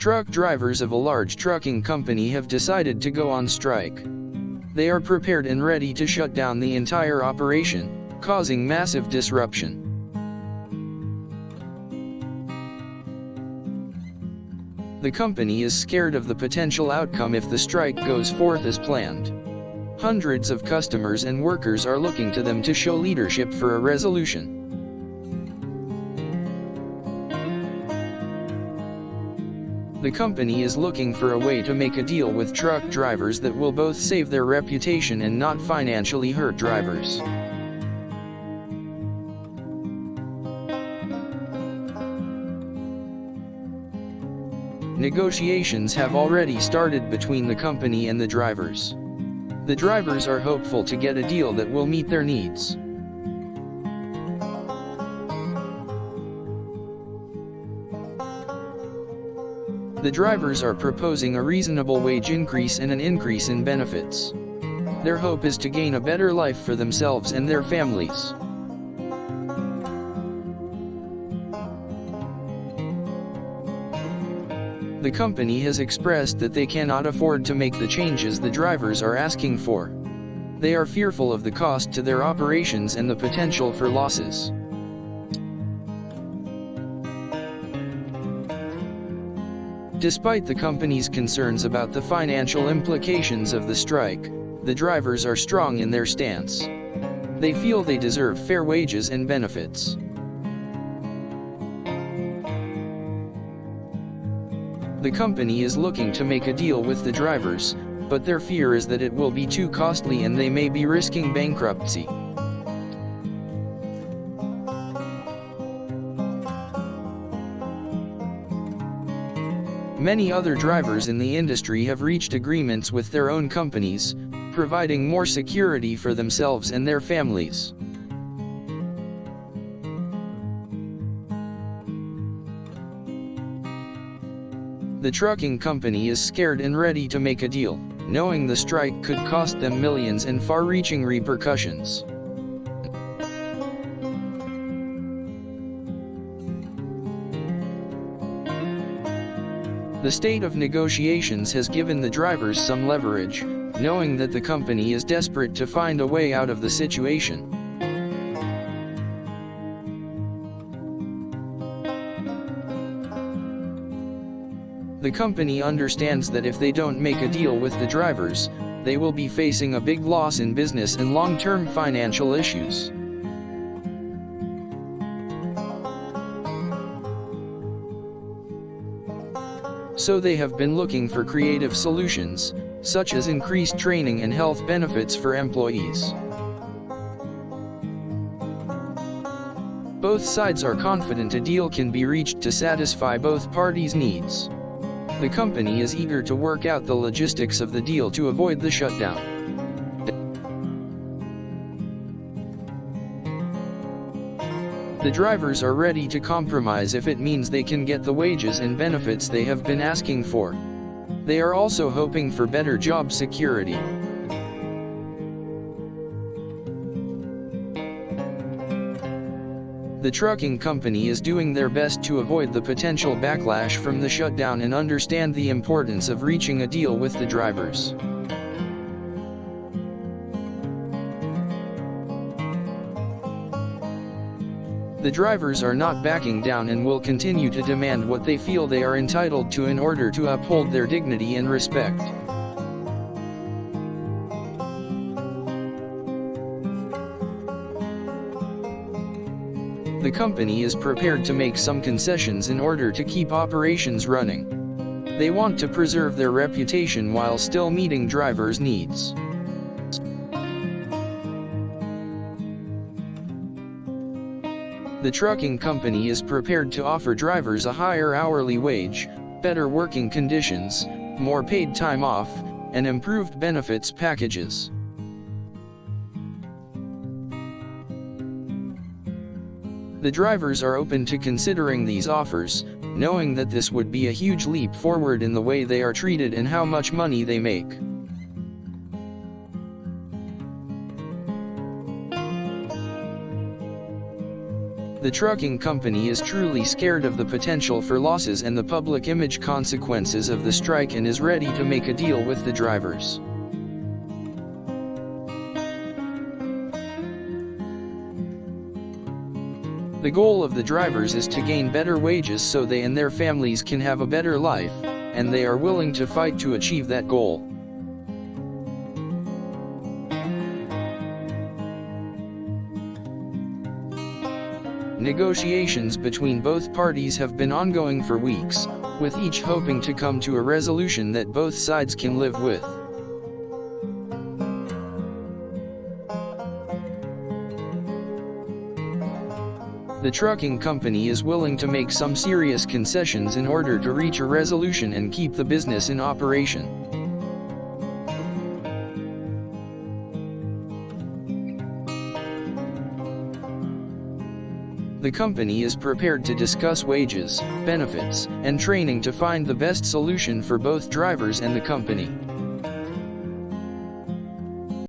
Truck drivers of a large trucking company have decided to go on strike. They are prepared and ready to shut down the entire operation, causing massive disruption. The company is scared of the potential outcome if the strike goes forth as planned. Hundreds of customers and workers are looking to them to show leadership for a resolution. The company is looking for a way to make a deal with truck drivers that will both save their reputation and not financially hurt drivers. Negotiations have already started between the company and the drivers. The drivers are hopeful to get a deal that will meet their needs. The drivers are proposing a reasonable wage increase and an increase in benefits. Their hope is to gain a better life for themselves and their families. The company has expressed that they cannot afford to make the changes the drivers are asking for. They are fearful of the cost to their operations and the potential for losses. Despite the company's concerns about the financial implications of the strike, the drivers are strong in their stance. They feel they deserve fair wages and benefits. The company is looking to make a deal with the drivers, but their fear is that it will be too costly and they may be risking bankruptcy. Many other drivers in the industry have reached agreements with their own companies, providing more security for themselves and their families. The trucking company is scared and ready to make a deal, knowing the strike could cost them millions and far-reaching repercussions. The state of negotiations has given the drivers some leverage, knowing that the company is desperate to find a way out of the situation. The company understands that if they don't make a deal with the drivers, they will be facing a big loss in business and long-term financial issues. So they have been looking for creative solutions, such as increased training and health benefits for employees. Both sides are confident a deal can be reached to satisfy both parties' needs. The company is eager to work out the logistics of the deal to avoid the shutdown. The drivers are ready to compromise if it means they can get the wages and benefits they have been asking for. They are also hoping for better job security. The trucking company is doing their best to avoid the potential backlash from the shutdown and understand the importance of reaching a deal with the drivers. The drivers are not backing down and will continue to demand what they feel they are entitled to in order to uphold their dignity and respect. The company is prepared to make some concessions in order to keep operations running. They want to preserve their reputation while still meeting drivers' needs. The trucking company is prepared to offer drivers a higher hourly wage, better working conditions, more paid time off, and improved benefits packages. The drivers are open to considering these offers, knowing that this would be a huge leap forward in the way they are treated and how much money they make. The The trucking company is truly scared of the potential for losses and the public image consequences of the strike and is ready to make a deal with the drivers. The goal of the drivers is to gain better wages so they and their families can have a better life, and they are willing to fight to achieve that goal. Negotiations between both parties have been ongoing for weeks, with each hoping to come to a resolution that both sides can live with. The trucking company is willing to make some serious concessions in order to reach a resolution and keep the business in operation. The company is prepared to discuss wages, benefits, and training to find the best solution for both drivers and the company.